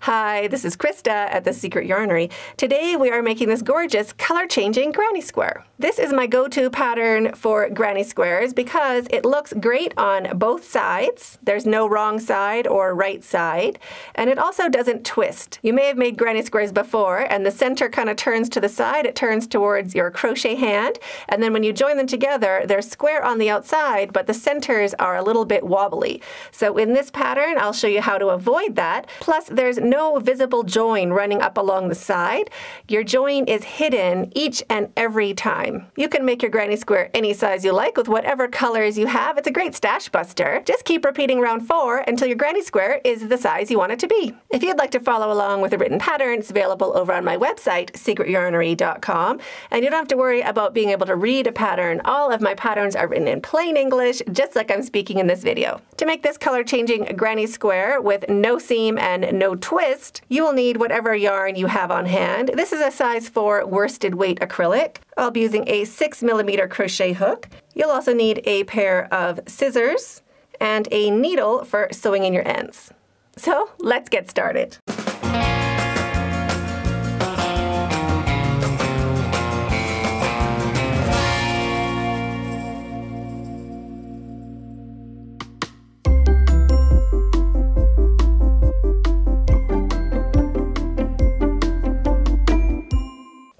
Hi, this is Krista at the Secret Yarnery. Today we are making this gorgeous color-changing granny square. This is my go-to pattern for granny squares because it looks great on both sides. There's no wrong side or right side, and it also doesn't twist. You may have made granny squares before, and the center kind of turns to the side. It turns towards your crochet hand, and then when you join them together, they're square on the outside, but the centers are a little bit wobbly. So in this pattern, I'll show you how to avoid that. Plus, there's no visible join running up along the side. Your join is hidden each and every time. You can make your granny square any size you like with whatever colors you have. It's a great stash buster. Just keep repeating round 4 until your granny square is the size you want it to be. If you'd like to follow along with a written pattern, it's available over on my website, secretyarnery.com. And you don't have to worry about being able to read a pattern. All of my patterns are written in plain English, just like I'm speaking in this video. To make this color-changing granny square with no seam and no twist, you will need whatever yarn you have on hand. This is a size 4 worsted weight acrylic. I'll be using a 6mm crochet hook. You'll also need a pair of scissors and a needle for sewing in your ends. So let's get started.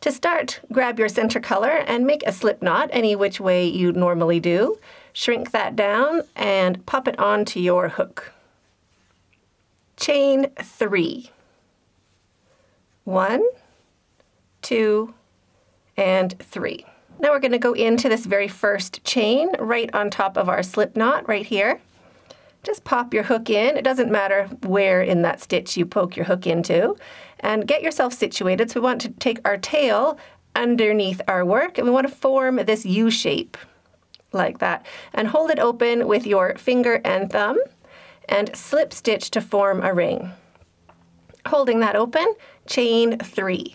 To start, grab your center color and make a slip knot any which way you normally do. Shrink that down and pop it onto your hook. Chain 3. 1, 2, and 3. Now we're going to go into this very first chain right on top of our slip knot right here. Just pop your hook in. It doesn't matter where in that stitch you poke your hook into. And get yourself situated. So we want to take our tail underneath our work and we want to form this U shape like that. And hold it open with your finger and thumb and slip stitch to form a ring. Holding that open, chain 3.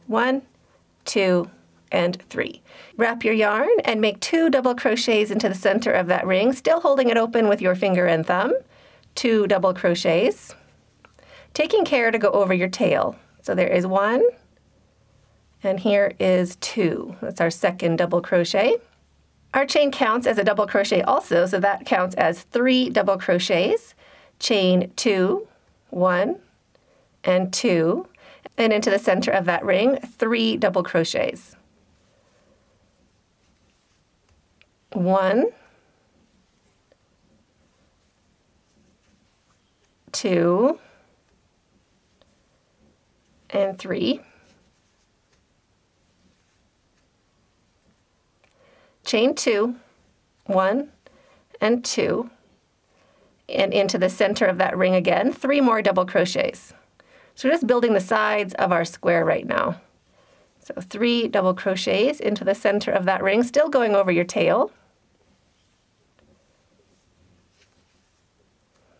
1, 2, and 3. Wrap your yarn and make 2 double crochets into the center of that ring, still holding it open with your finger and thumb. 2 double crochets. Taking care to go over your tail. So there is 1, and here is 2. That's our second double crochet. Our chain counts as a double crochet also, so that counts as 3 double crochets. Chain 2, 1, and 2, and into the center of that ring, 3 double crochets. 1, 2, and 3. Chain 2, 1, and 2, and into the center of that ring again, 3 more double crochets. So we're just building the sides of our square right now. So 3 double crochets into the center of that ring, still going over your tail.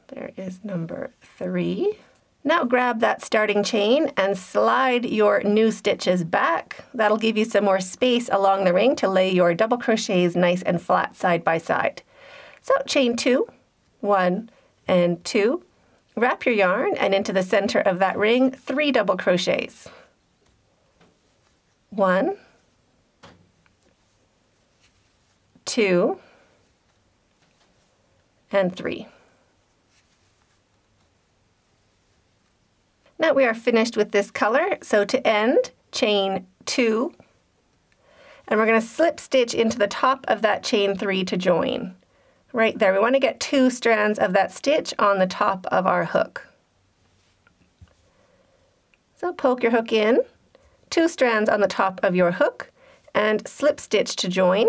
There is number 3. Now grab that starting chain and slide your new stitches back. That'll give you some more space along the ring to lay your double crochets nice and flat side by side. So chain 2, 1, and 2. Wrap your yarn and into the center of that ring, 3 double crochets. 1, 2, and 3. Now we are finished with this color, so to end, chain 2, and we're going to slip stitch into the top of that chain 3 to join. Right there, we want to get 2 strands of that stitch on the top of our hook. So poke your hook in, 2 strands on the top of your hook, and slip stitch to join,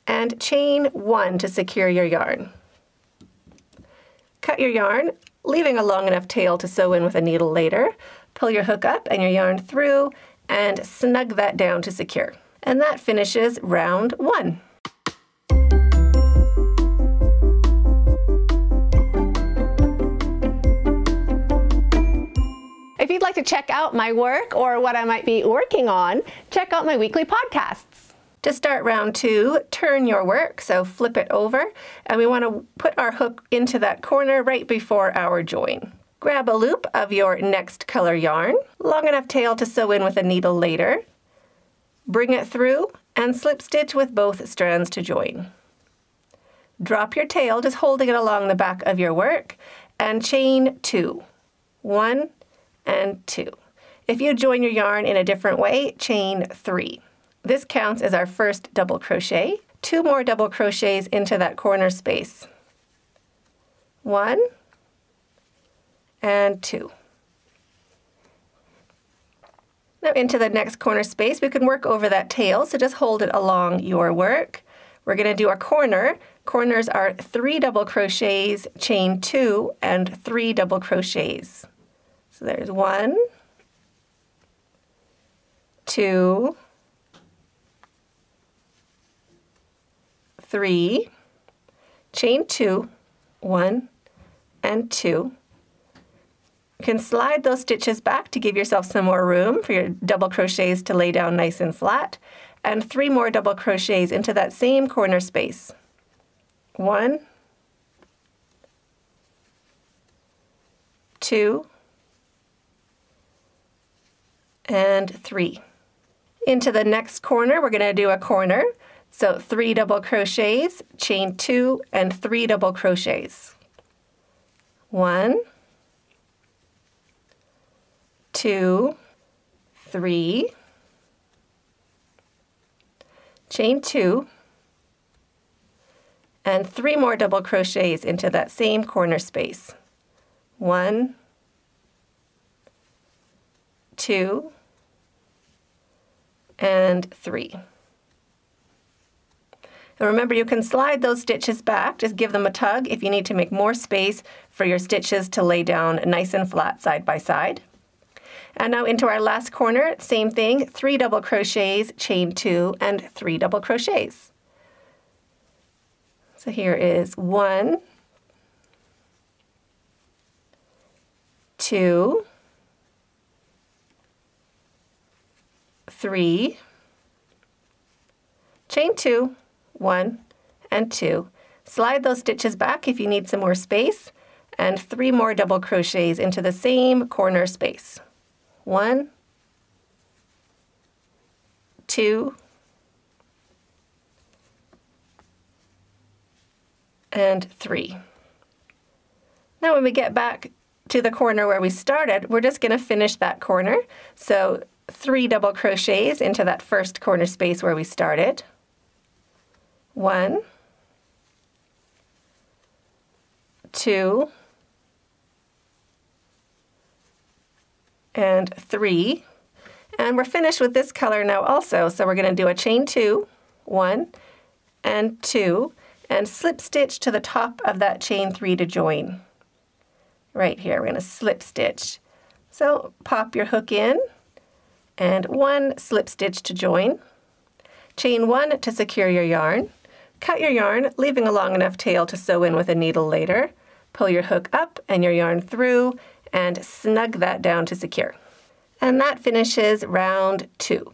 and chain 1 to secure your yarn. Cut your yarn, leaving a long enough tail to sew in with a needle later. Pull your hook up and your yarn through and snug that down to secure. And that finishes round 1. If you'd like to check out my work or what I might be working on, check out my weekly podcasts. To start round 2, turn your work, so flip it over, and we want to put our hook into that corner right before our join. Grab a loop of your next color yarn, long enough tail to sew in with a needle later. Bring it through and slip stitch with both strands to join. Drop your tail, just holding it along the back of your work, and chain 2. 1 and 2. If you join your yarn in a different way, chain 3. This counts as our first double crochet. 2 more double crochets into that corner space. 1 and 2. Now into the next corner space, we can work over that tail, so just hold it along your work. We're going to do a corner. Corners are 3 double crochets, chain 2, and 3 double crochets. So there's 1, 2, 3, chain 2, 1, and 2. You can slide those stitches back to give yourself some more room for your double crochets to lay down nice and flat, and 3 more double crochets into that same corner space. 1, 2, and 3. Into the next corner, we're going to do a corner. So 3 double crochets, chain 2, and 3 double crochets. 1, 2, 3, chain 2, and 3 more double crochets into that same corner space. 1, 2, and 3. And remember, you can slide those stitches back, just give them a tug if you need to make more space for your stitches to lay down nice and flat side by side. And now into our last corner, same thing, 3 double crochets, chain 2, and 3 double crochets. So here is 1, 2, 3, chain 2, 1, and 2. Slide those stitches back if you need some more space, and 3 more double crochets into the same corner space. 1, 2, and 3. Now when we get back to the corner where we started, we're just going to finish that corner. So 3 double crochets into that first corner space where we started. 1, 2, and 3. And we're finished with this color now also, so we're going to do a chain 2, 1, and 2, and slip stitch to the top of that chain 3 to join. Right here, we're going to slip stitch. So pop your hook in, and 1 slip stitch to join. Chain 1 to secure your yarn. Cut your yarn, leaving a long enough tail to sew in with a needle later. Pull your hook up and your yarn through, and snug that down to secure. And that finishes round 2.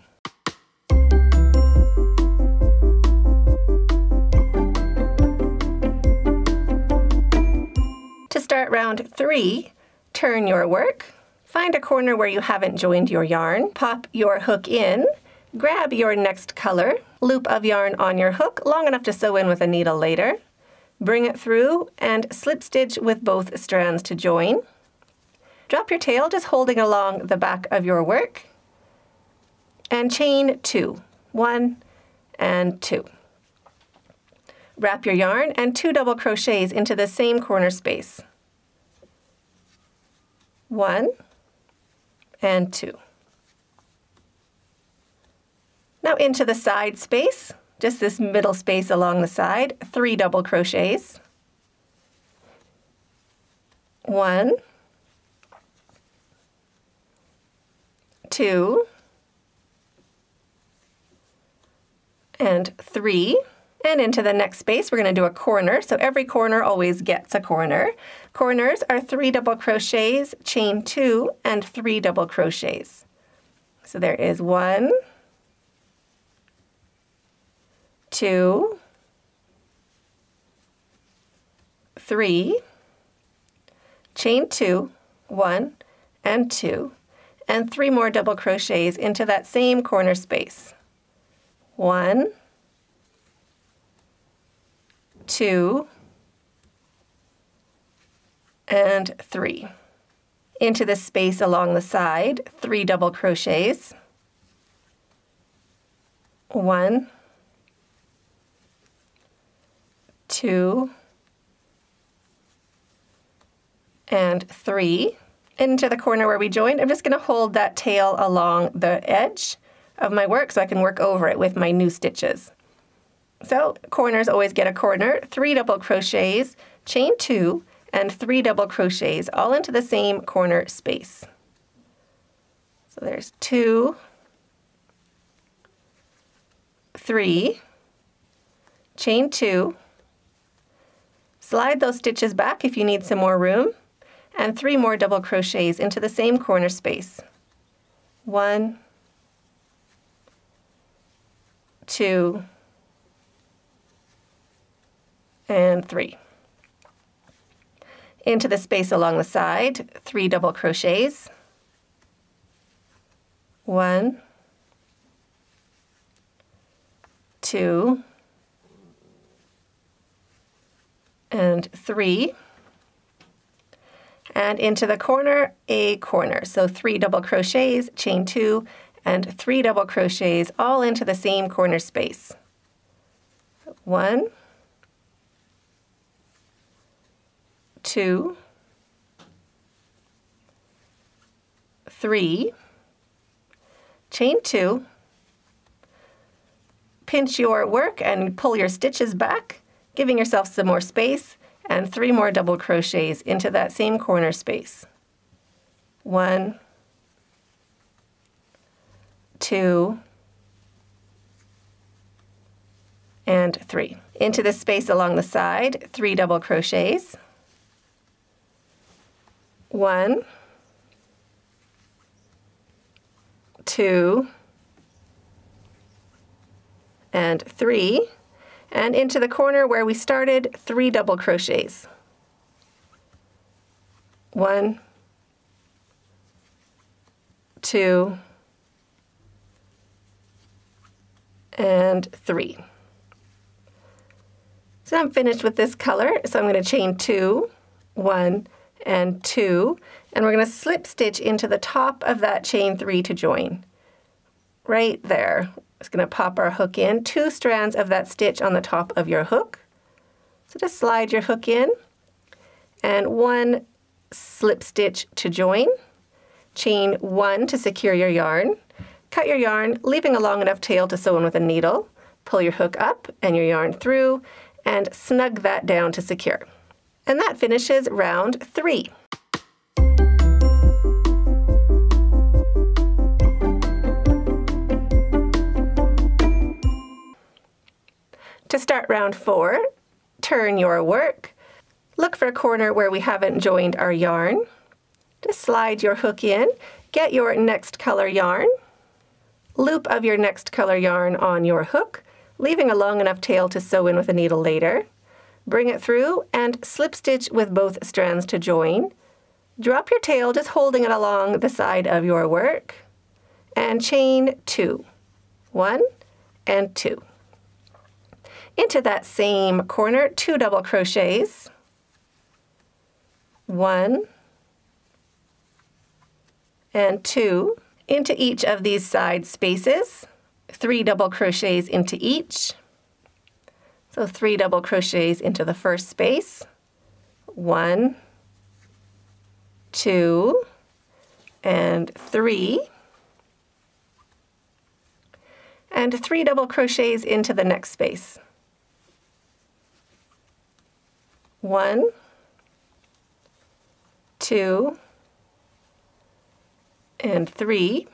To start round 3, turn your work. Find a corner where you haven't joined your yarn. Pop your hook in. Grab your next color, loop of yarn on your hook, long enough to sew in with a needle later. Bring it through and slip stitch with both strands to join. Drop your tail, just holding along the back of your work. And chain 2, 1, and 2. Wrap your yarn and 2 double crochets into the same corner space. 1, and 2. Now into the side space, just this middle space along the side, 3 double crochets. 1, 2, and 3. And into the next space, we're going to do a corner. So every corner always gets a corner. Corners are 3 double crochets, chain 2, and 3 double crochets. So there is 1, 2, 3, chain 2, 1 and 2, and 3 more double crochets into that same corner space. 1, 2, and 3. Into the space along the side, 3 double crochets. 1, 2, and 3. Into the corner where we joined, I'm just going to hold that tail along the edge of my work so I can work over it with my new stitches. So corners always get a corner, 3 double crochets, chain 2, and 3 double crochets all into the same corner space. So there's 2, 3, chain 2, slide those stitches back if you need some more room, and 3 more double crochets into the same corner space. 1, 2, and 3. Into the space along the side, 3 double crochets. 1, 2, and 3. And into the corner, a corner. So 3 double crochets, chain 2, and 3 double crochets all into the same corner space. 1, 2, 3, chain 2, pinch your work and pull your stitches back, giving yourself some more space, and 3 more double crochets into that same corner space. 1, 2, and 3. Into the space along the side, 3 double crochets. 1, 2, and 3. And into the corner where we started, 3 double crochets. 1, 2, and 3. So I'm finished with this color, so I'm going to chain 2, 1, and 2, and we're going to slip stitch into the top of that chain 3 to join. Right there. Just going to pop our hook in, 2 strands of that stitch on the top of your hook. So just slide your hook in, and 1 slip stitch to join. Chain 1 to secure your yarn. Cut your yarn, leaving a long enough tail to sew in with a needle. Pull your hook up and your yarn through, and snug that down to secure. And that finishes round 3. To start round 4, turn your work. Look for a corner where we haven't joined our yarn. Just slide your hook in, get your next color yarn, loop of your next color yarn on your hook, leaving a long enough tail to sew in with a needle later. Bring it through and slip stitch with both strands to join. Drop your tail, just holding it along the side of your work, and chain 2. 1 and 2. Into that same corner, 2 double crochets. 1 and 2. Into each of these side spaces, 3 double crochets into each. So 3 double crochets into the first space. 1, 2, and 3. And 3 double crochets into the next space. 1, 2, and 3.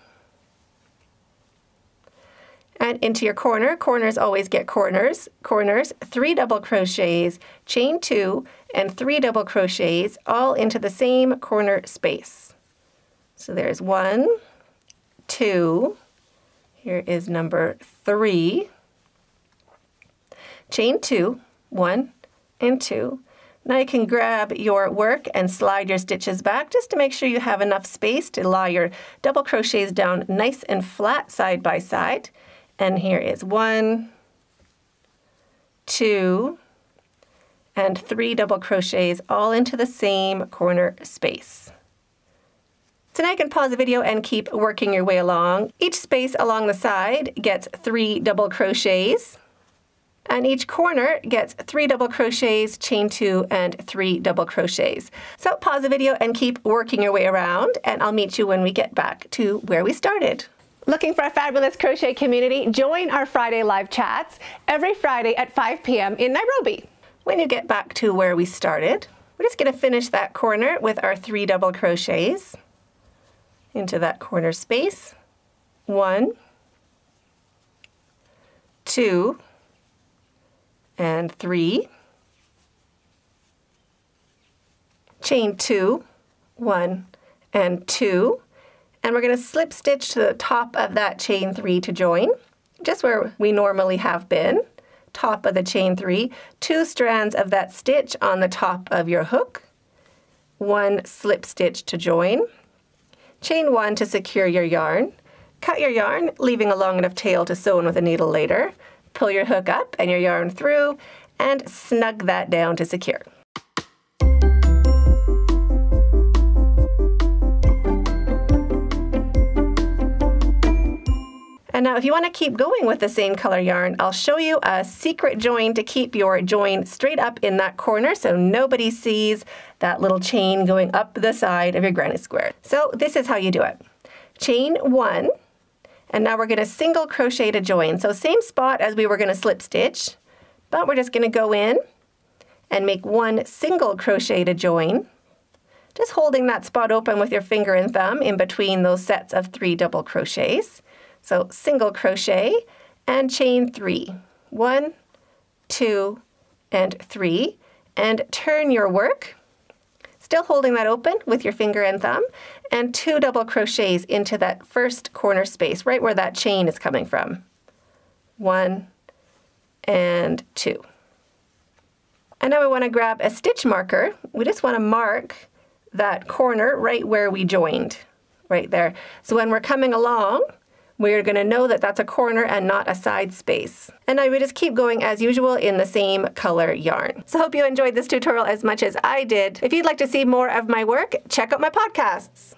And into your corner, corners always get corners, 3 double crochets, chain 2, and 3 double crochets all into the same corner space. So there's 1, 2, here is number 3, chain 2, 1 and 2. Now you can grab your work and slide your stitches back just to make sure you have enough space to lie your double crochets down nice and flat side by side. And here is 1, 2, and 3 double crochets all into the same corner space. So now you can pause the video and keep working your way along. Each space along the side gets 3 double crochets, and each corner gets 3 double crochets, chain 2, and 3 double crochets. So pause the video and keep working your way around, and I'll meet you when we get back to where we started. Looking for a fabulous crochet community? Join our Friday live chats every Friday at 5 p.m. in Nairobi. When you get back to where we started, we're just going to finish that corner with our 3 double crochets into that corner space. 1, 2, and 3. Chain 2, 1, and 2. And we're going to slip stitch to the top of that chain 3 to join, just where we normally have been. Top of the chain 3, 2 strands of that stitch on the top of your hook, 1 slip stitch to join, chain 1 to secure your yarn, cut your yarn, leaving a long enough tail to sew in with a needle later, pull your hook up and your yarn through, and snug that down to secure. And now if you want to keep going with the same color yarn, I'll show you a secret join to keep your join straight up in that corner so nobody sees that little chain going up the side of your granny square. So this is how you do it. Chain 1, and now we're going to single crochet to join. So same spot as we were going to slip stitch, but we're just going to go in and make 1 single crochet to join, just holding that spot open with your finger and thumb in between those sets of 3 double crochets. So single crochet and chain 3, 1, 2, and 3, and turn your work, still holding that open with your finger and thumb, and 2 double crochets into that first corner space, right where that chain is coming from. 1 and 2. And now we want to grab a stitch marker. We just want to mark that corner right where we joined, right there. So when we're coming along, we're going to know that that's a corner and not a side space. And now we just keep going as usual in the same color yarn. So I hope you enjoyed this tutorial as much as I did. If you'd like to see more of my work, check out my podcasts.